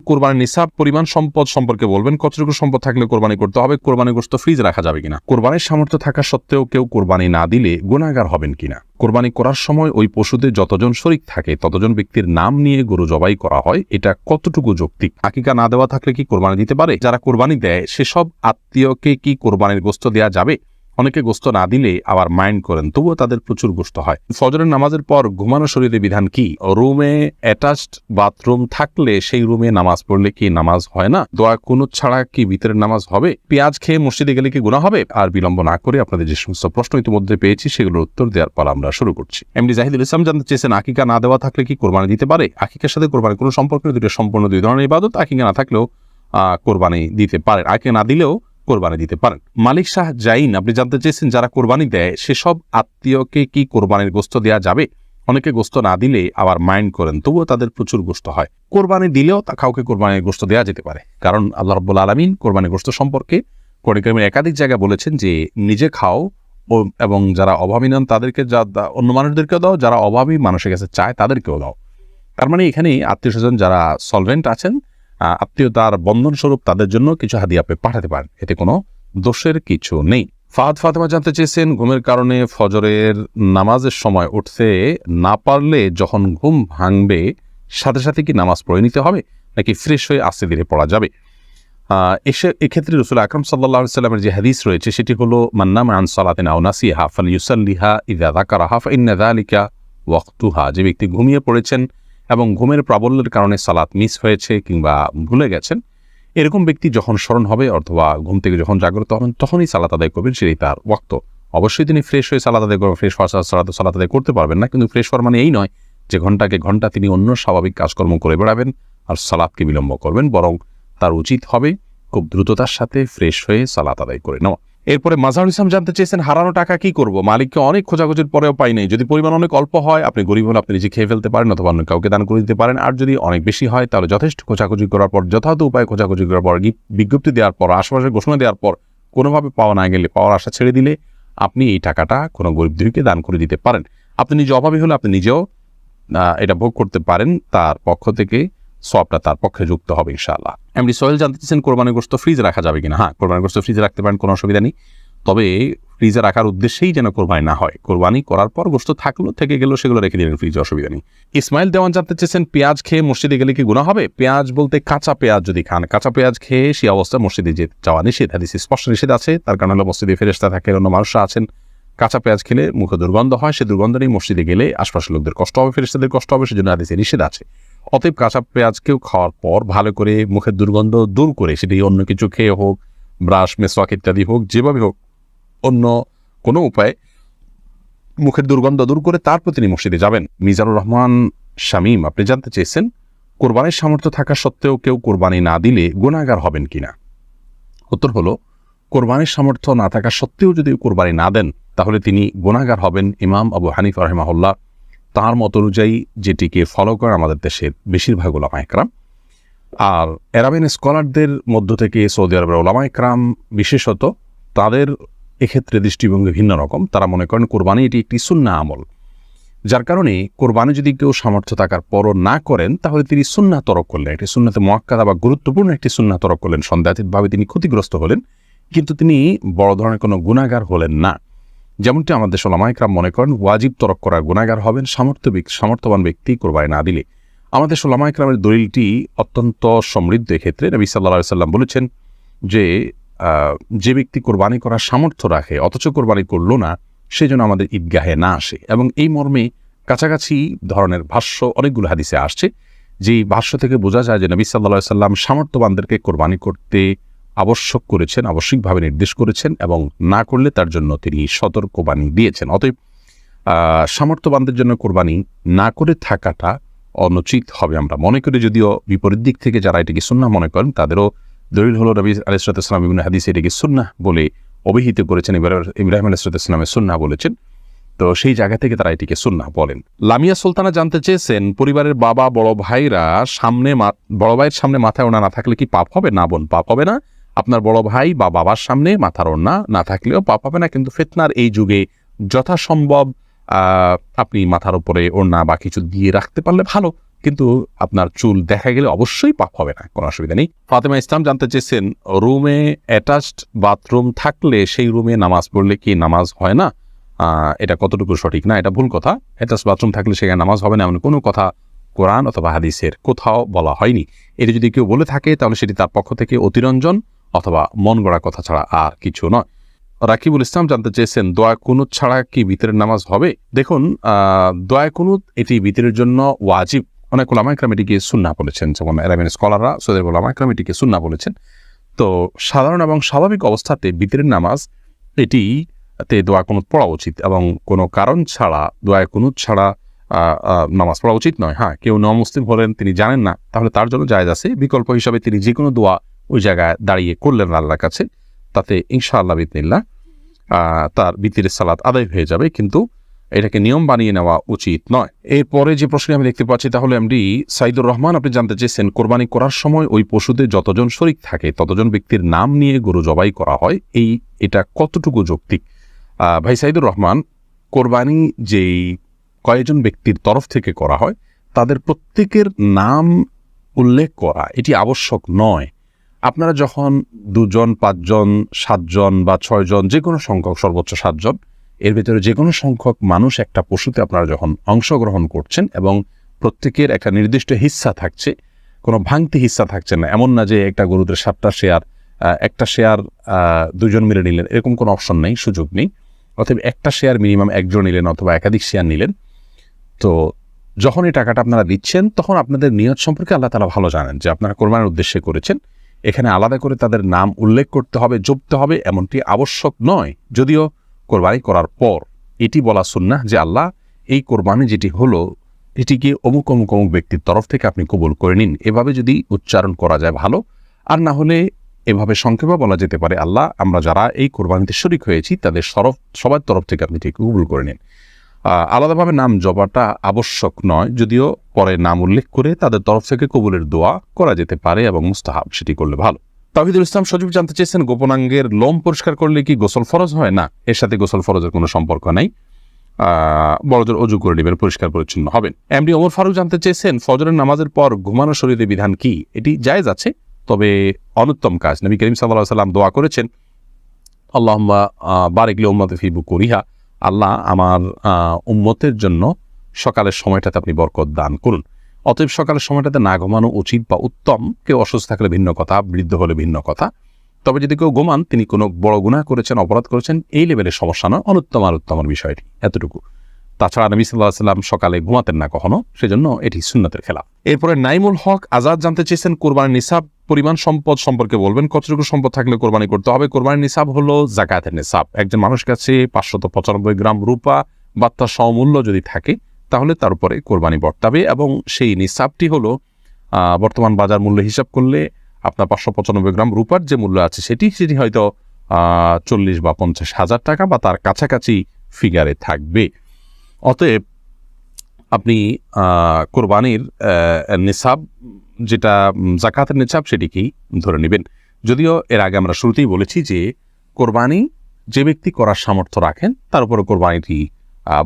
কোরবানির নিসাব পরিমাণ সম্পদ সম্পর্কে বলবেন, কতটুকু সম্পদ থাকলে কোরবানি করতে হবে, কোরবানির গোশত ফ্রিজে রাখা যাবে কিনা, কোরবানির সামর্থ্য থাকা সত্ত্বেও কেউ কোরবানি না দিলে গুনাহগার হবেন কিনা, কোরবানি করার সময় ওই পশুতে যতজন শরীক থাকে ততজন ব্যক্তির নাম নিয়ে গরু জবাই করা হয়, এটা কতটুকু যৌক্তিক, আকিকা না দেওয়া থাকলে কি কোরবানি দিতে পারে, যারা কোরবানি দেয় সেসব আত্মীয়কে কি কোরবানির গোশত দেওয়া যাবে, অনেকে গোশত না দিলে আবার মাইন্ড করেন তবুও তাদের প্রচুর গোশত হয়। ফজরের নামাজের পর ঘুমানো শরীরে বিধান কি, রুমে অ্যাটাচড বাথরুম থাকলে সেই রুমে নামাজ পড়লে কি নামাজ হয় না, দোয়া কুনুত ছাড়া কি ভিতরের নামাজ হবে, পেঁয়াজ খেয়ে মসজিদে গেলে কি গুনাহ হবে। আর বিলম্ব না করে আপনাদের যে সমস্ত প্রশ্ন ইতিমধ্যে পেয়েছি সেগুলোর উত্তর দেওয়ার পর আমরা শুরু করছি। এমডি জাহিদুল ইসলাম জানতে চেয়েছেন, আকিকা না দেওয়া থাকলে কি কোরবানি দিতে পারে। আকিকার সাথে কোরবানির কোনো সম্পর্ক নেই, দুটো সম্পূর্ণ দুই ধরনের ইবাদত। আকিকা না থাকলেও কোরবানি দিতে পারেন, আকিকা না দিলেও কোরবানি দিতে পারেন। মালিক শাহ জাইন আপনি জানতে চেয়েছেন, যারা কোরবানি দেয় সেসব আত্মীয়কে কি কোরবানির গোশত দেওয়া যাবে, অনেকে গোশত না দিলে আবার মাইন্ড করেন তবুও তাদের প্রচুর গোশত হয়। কোরবানি দিলেও তা কাউকে কোরবানির গোশত দেওয়া যেতে পারে, কারণ আল্লাহ রাব্বুল আলামিন কোরবানির গোশত সম্পর্কে কোরআন কারীমের একাধিক জায়গায় বলেছেন যে নিজে খাও এবং যারা অভাবী নন তাদেরকে অন্য মানুষদেরকেও দাও, যারা অভাবী মানুষের কাছে চায় তাদেরকেও দাও। তার মানে এখানে আত্মীয় স্বজন যারা সলভেন্ট আছেন, আত্মীয়তার বন্ধন স্বরূপ তাদের জন্য কিছু হাদিয়া আপনি পাঠাতে পারেন, এতে কোনো দোষের কিছু নেই। ফাহাদ ফাতেমা জানতে চেয়েছেন, ঘুমের কারণে ফজরের নামাজের সময় উঠতে না পারলে যখন ঘুম ভাঙবে সাথে সাথে কি নামাজ পড়ে নিতে হবে, নাকি ফ্রেশ হয়ে আস্তে ধীরে পড়া যাবে। এক্ষেত্রে রাসূল আকরাম সাল্লাল্লাহু আলাইহি ওয়াসাল্লামের যে হাদিস রয়েছে সেটি হলো, মান নামা আন সালাতিন আও নাসিহা ফালইউসাল্লিহা ইযা যাকারাহা ফাইন্না যালিকা ওয়াক্তুহা। যে ব্যক্তি ঘুমিয়ে পড়েছেন এবং ঘুমের প্রাবল্যের কারণে সালাত মিস হয়েছে কিংবা ভুলে গেছেন, এরকম ব্যক্তি যখন স্মরণ হবে অথবা ঘুম থেকে যখন জাগ্রত হবেন তখনই সালাত আদায় করবেন, সেটাই তার ওয়াক্ত। অবশ্যই তিনি ফ্রেশ হয়ে সালাত আদায় করবেন, ফ্রেশ হওয়ার সালাত আদায় করতে পারবেন না, কিন্তু ফ্রেশ হওয়ার মানে এই নয় যে ঘন্টাকে ঘন্টা তিনি অন্য স্বাভাবিক কাজকর্ম করে বেড়াবেন আর সালাতকে বিলম্ব করবেন, বরং তার উচিত হবে খুব দ্রুততার সাথে ফ্রেশ হয়ে সালাত আদায় করে নেওয়া। এরপরে মাজাহুল ইসলাম জানতে চেয়েছেন, হারানো টাকা কি করব, মালিককে অনেক খোঁজাখুঁজির পরেও পাই নাই, যদি পরিমাণ অনেক অল্প হয় আপনি গরিব হলে আপনি নিজে খেয়ে ফেলতে পারেন অথবা অন্য কাউকে দান করে দিতে পারেন, আর যদি অনেক বেশি হয় তাহলে যথেষ্ট খোঁজাখুঁজি করার পর, যথাযথ উপায়ে খোঁজাখুঁজি করার পর, বিজ্ঞপ্তি দেওয়ার পর, আশেপাশে ঘোষণা দেওয়ার পর কোনোভাবে পাওয়া না গেলে পাওয়ার আশা ছেড়ে দিলে আপনি এই টাকাটা কোনো গরিবদেরকে দান করে দিতে পারেন। আপনি নিজে অভাবী হলে আপনি নিজেও এটা ভোগ করতে পারেন, তার পক্ষ থেকে সবটা তার পক্ষে যুক্ত হবে ইনশাআল্লাহ। এমডি সোহেল জানতে চেয়েছেন, কোরবানির গোশত ফ্রিজে রাখা যাবে কিনা। হ্যাঁ, কোরবানির গোশত ফ্রিজে রাখতে পারেন, কোনো অসুবিধা নেই, তবে ফ্রিজে রাখার উদ্দেশ্যেই যেন কোরবানি না হয়। কোরবানি করার পর গোশত থাকলো থেকে গেল সেগুলো রেখে দিলেন ফ্রিজে, অসুবিধা নেই। ইসমাইল দেওয়ান জানতে চেয়েছেন, পেঁয়াজ খেয়ে মসজিদে গেলে কি গুনাহ হবে। পেঁয়াজ বলতে কাঁচা পেঁয়াজ যদি খান, কাঁচা পেঁয়াজ খেয়ে সেই অবস্থায় মসজিদে যাওয়া নিষেধ, হাদিসে স্পষ্ট নিষেধ আছে। তার কারণ হলো মসজিদে ফেরেশতা থাকে, অন্য মানুষরা আছেন, কাঁচা পেঁয়াজ খেলে মুখে দুর্গন্ধ হয়, সে দুর্গন্ধ নেই মসজিদে গেলে আশপাশের লোকদের কষ্ট হবে, ফেরেশতাদের কষ্ট হবে, সেজন্য হাদিসে নিষেধ আছে। অতএব কাঁচা পেঁয়াজকেও খাওয়ার পর ভালো করে মুখের দুর্গন্ধ দূর করে, সেটি অন্য কিছু খেয়ে হোক, ব্রাশ মেসওয়াক ইত্যাদি হোক, যেভাবে হোক, অন্য কোনো উপায়ে মুখের দুর্গন্ধ দূর করে তারপর তিনি মসজিদে যাবেন। মিজানুর রহমান শামীম আপনি জানতে চেয়েছেন, কোরবানির সামর্থ্য থাকা সত্ত্বেও কেউ কোরবানি না দিলে গুনাহগার হবেন কিনা। উত্তর হলো, কোরবানির সামর্থ্য না থাকা সত্ত্বেও যদি কোরবানি না দেন তাহলে তিনি গুনাহগার হবেন। ইমাম আবু হানিফা রাহিমাহুল্লাহ তাঁর মত অনুযায়ী যেটিকে ফলো করেন আমাদের দেশের বেশিরভাগ উলামা ইকরাম, আর আরাবিয়ান স্কলারদের মধ্য থেকে সৌদি আরবের উলামা ইকরাম বিশেষত, তাদের এক্ষেত্রে দৃষ্টিভঙ্গি ভিন্ন রকম। তারা মনে করেন কোরবানি এটি একটি সুন্নাহ আমল, যার কারণে কোরবানি যদি কেউ সামর্থ্য থাকার পরও না করেন তাহলে তিনি সুন্নাহ তরক করলেন, একটি সুন্নাতে মুআক্কাদা বা গুরুত্বপূর্ণ একটি সুন্নাহ তরক করলেন, সন্দেহাতীতভাবে তিনি ক্ষতিগ্রস্ত হলেন, কিন্তু তিনি বড় ধরনের কোনো গুনাহগার হলেন না। যেমনটি আমাদের দেশের উলামা ইকরাম মনে করেন ওয়াজিব তরক করার গুনাহগার হবেন সামর্থ্যবান ব্যক্তি কোরবানি না দিলে। আমাদের দেশের উলামা ইকরামের দলিলটি অত্যন্ত সমৃদ্ধ। এক্ষেত্রে নবী সাল্লাল্লাহু আলাইহি ওয়াসাল্লাম বলেছেন যে ব্যক্তি কোরবানি করার সামর্থ্য রাখে অথচ কোরবানি করল না, সে যেন আমাদের ঈদগাহে না আসে। এবং এই মর্মে কাছাকাছি ধরনের ভাষ্য অনেকগুলো হাদিসে আসছে, যে ভাষ্য থেকে বোঝা যায় যে নবী সাল্লাল্লাহু আলাইহি ওয়াসাল্লাম সামর্থ্যবানদেরকে কোরবানি করতে আবশ্যক করেছেন, আবশ্যিকভাবে নির্দেশ করেছেন, এবং না করলে তার জন্য তিনি সতর্কবাণী দিয়েছেন। অতএব সামর্থ্যবানদের জন্য কোরবানি না করে থাকাটা অনুচিত হবে আমরা মনে করি। যদিও বিপরীত দিক থেকে যারা এটিকে সুন্নাহ মনে করেন তাদেরও দলিল হলো নবী আলাইহিস সালাম বিভিন্ন হাদিসে এটিকে সুন্নাহ বলে অভিহিত করেছেন, ইব্রাহিম আলাইহিস সালামের সুন্নাহ বলেছেন, তো সেই জায়গা থেকে তারা এটিকে সুন্নাহ বলেন। লামিয়া সুলতানা জানতে চেয়েছেন, পরিবারের বাবা বড় ভাইয়ের সামনে মাথায় ওড়না না থাকলে কি পাপ হবে। না বোন, পাপ হবে না। আপনার বড় ভাই বা বাবার সামনে মাথার ওড়না না থাকলেও পাপ হবে না, কিন্তু ফিতনার এই যুগে যথাসম্ভব আপনি মাথার উপরে ওড়না বা কিছু দিয়ে রাখতে পারলে ভালো, কিন্তু আপনার চুল দেখা গেলে অবশ্যই পাপ হবে না, কোনো অসুবিধা নেই। ফাতেমা ইসলাম জানতে চেয়েছেন, রুমে অ্যাটাচড বাথরুম থাকলে সেই রুমে নামাজ পড়লে কি নামাজ হয় না? এটা কতটুকু সঠিক? না, এটা ভুল কথা। অ্যাটাচড বাথরুম থাকলে সেখানে নামাজ হবে না এমন কোনো কথা কোরআন অথবা হাদিসের কোথাও বলা হয়নি। এটি যদি কেউ বলে থাকে তাহলে সেটি তার পক্ষ থেকে অতিরঞ্জন অথবা মন গড়া কথা ছাড়া আর কিছু নয়। রাকিবুল ইসলাম জানতে চেয়েছেন, দোয়া কুনুত ছাড়া কি বিতরের নামাজ হবে? দেখুন, দোয়া কুনুত এটি বিতরের জন্য ওয়াজিব। অনেক ওলামা ইকরাম এটিকে সুন্নাহ বলেছেন, যেমন আরবিয়ান স্কলাররা, সৌদি ওলামা ইকরাম এটিকে সুন্নাহ বলেছেন। তো সাধারণ এবং স্বাভাবিক অবস্থাতে বিতরের নামাজ এটিতে দোয়া কুনুত পড়া উচিত এবং কোনো কারণ ছাড়া দোয়া কুনুত ছাড়া নামাজ পড়া উচিত নয়। হ্যাঁ, কেউ নমুসলিম হলেন, তিনি জানেন না, তাহলে তার জন্য জায়েজ আছে। বিকল্প হিসাবে তিনি যে কোনো দোয়া ওই জায়গায় দাঁড়িয়ে করলেন আল্লাহর কাছে, তাতে ইনশাআল্লাহ বিদিনিল্লাহ তার বিতিরের সালাত আদায় হয়ে যাবে, কিন্তু এটাকে নিয়ম বানিয়ে নেওয়া উচিত নয়। এরপরে যে প্রশ্ন আমি দেখতে পাচ্ছি, তাহলে এমডি সাইদুর রহমান আপনি জানতে চেয়েছেন, কোরবানি করার সময় ওই পশুতে যতজন শরীক থাকে ততজন ব্যক্তির নাম নিয়ে গরু জবাই করা হয়, এটা কতটুকু যৌক্তিক? ভাই সাইদুর রহমান, কোরবানি যেই কয়েকজন ব্যক্তির তরফ থেকে করা হয় তাদের প্রত্যেকের নাম উল্লেখ করা এটি আবশ্যক নয়। আপনারা যখন 2 জন, 5 জন, 7 জন বা 6 জন, যে কোনো সংখ্যক, সর্বোচ্চ 7 জন, এর ভিতরে যে কোনো সংখ্যক মানুষ একটা পশুতে আপনারা যখন অংশগ্রহণ করছেন এবং প্রত্যেকের একটা নির্দিষ্ট হিস্সা থাকছে, কোনো ভাঙতি হিস্সা থাকছে না, এমন না যে একটা গরুদের 7টা শেয়ার, একটা শেয়ার 2 জন মিলে নিলেন, এরকম কোনো অপশন নেই, সুযোগ নেই। অথবা একটা শেয়ার মিনিমাম 1 জন নিলেন অথবা একাধিক শেয়ার নিলেন। তো যখন এই টাকাটা আপনারা দিচ্ছেন তখন আপনাদের নিয়ত সম্পর্কে আল্লাহ তাআলা ভালো জানেন যে আপনারা কোরবানির উদ্দেশ্যে করেছেন। এখানে আলাদা করে তাদের নাম উল্লেখ করতে হবে, জপতে হবে, এমনটি আবশ্যক নয়। যদিও কোরবানি করার পর এটি বলা সুন্নাহ যে আল্লাহ, এই কোরবানি যেটি হলো এটিকে অমুক অমুক অমুক ব্যক্তির তরফ থেকে আপনি কবুল করে নিন। এভাবে যদি উচ্চারণ করা যায় ভালো, আর না হলে এভাবে সংক্ষেপে বলা যেতে পারে, আল্লাহ, আমরা যারা এই কোরবানিতে শরীক হয়েছি তাদের সবার তরফ থেকে আপনি ঠিক কবুল করে নিন। আলাদাভাবে নাম জপাটা আবশ্যক নয়, যদিও পরে নাম উল্লেখ করে তাদের তরফ থেকে কবুলের দোয়া করা যেতে পারে এবং মুস্তাহাব, সেটি করলে ভালো। তাওহীদুল ইসলাম সজীব জানতে চেয়েছেন, গোপনাঙ্গের লোম পরিষ্কার করলে কি গোসল ফরজ হয়? না, এর সাথে গোসল ফরজের কোনো সম্পর্ক নাই। বড়জোর অজু করে নেবেন, পরিষ্কার পরিচ্ছন্ন হবেন। এমডি ওমর ফারুক জানতে চেয়েছেন, ফজরের নামাজের পর ঘুমানো শরীরে বিধান কি? এটি জায়েজ আছে, তবে অনুত্তম কাজ। নবী করিম সাল্লাল্লাহু আলাইহি ওয়াসাল্লাম দোয়া করেছেন, আল্লাহুম্মা বারিক লি উম্মতি ফি বুকুরিহা, আল্লাহ আমার উম্মতের জন্য সকালের সময়টাতে আপনি বরকত দান করুন। অতএব সকালের সময়টাতে না ঘুমানো উচিত বা উত্তম। কেউ অসুস্থ থাকলে ভিন্ন কথা, বৃদ্ধ হলে ভিন্ন কথা। তবে যদি কেউ ঘুমান, তিনি কোনো বড় গুনাহ করেছেন, অপরাধ করেছেন, এই লেভেলের সমস্যা নয়, অনুত্তম আর উত্তমের বিষয়টি এতটুকু। তাছাড়া নবী সাল্লাল্লাহু আলাইহি ওয়াসাল্লাম সকালে ঘুমাতেন না কখনো, সেজন্য এটি সুন্নাতের খেলাফ। এরপরে নাইমুল হক আজাদ জানতে চেয়েছেন, কোরবানির নিসাব পরিমাণ সম্পদ সম্পর্কে বলবেন, কতটুকু সম্পদ থাকলে কোরবানি করতে হবে? কোরবানির নিসাব হলো যাকাতের নিসাব। একজন মানুষের কাছে 595 গ্রাম রূপা বা তার সমমূল্য যদি থাকে তাহলে তার উপরে কোরবানি বর্তাবে, এবং সেই নিসাবটি হলো বর্তমান বাজার মূল্য হিসাব করলে আপনার 595 গ্রাম রূপার যে মূল্য আছে সেটি হয়তো 40 বা 50 হাজার টাকা বা তার কাছাকাছি ফিগারে থাকবে। অতএব আপনি কোরবানির নিসাব, যেটা যাকাতের নিসাব, সেটিকেই ধরে নেবেন। যদিও এর আগে আমরা শুরুতেই বলেছি যে কোরবানি যে ব্যক্তি করার সামর্থ্য রাখেন তার উপরে কোরবানিটি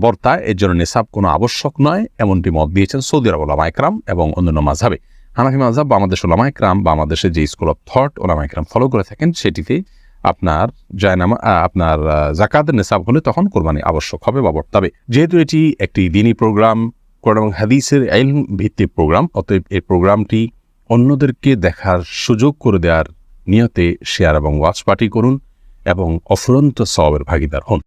বর্তায়, এর জন্য নিসাব কোনো আবশ্যক নয়, এমনটি মত দিয়েছেন সৌদি আরব ওলামা ইকরাম এবং অন্যান্য মাযহাবে। হানাফি মাযহাব বা আমাদের ওলামা ইকরাম বা আমাদের যে স্কুল অফ থট ওলামা ইকরাম ফলো করে থাকেন, সেটিতে আপনার আপনার যাকাতের নিসাব হলে তখন কোরবানি আবশ্যক হবে বা বর্তাবে। যেহেতু এটি একটি দ্বীনি প্রোগ্রাম, কোরআন এবং হাদিসের ইলম ভিত্তিক প্রোগ্রাম, অতএব এই প্রোগ্রামটি অন্যদেরকে দেখার সুযোগ করে দেওয়ার নিয়তে শেয়ার এবং ওয়াচ পার্টি করুন এবং অফুরন্ত সওয়াবের ভাগীদার হন।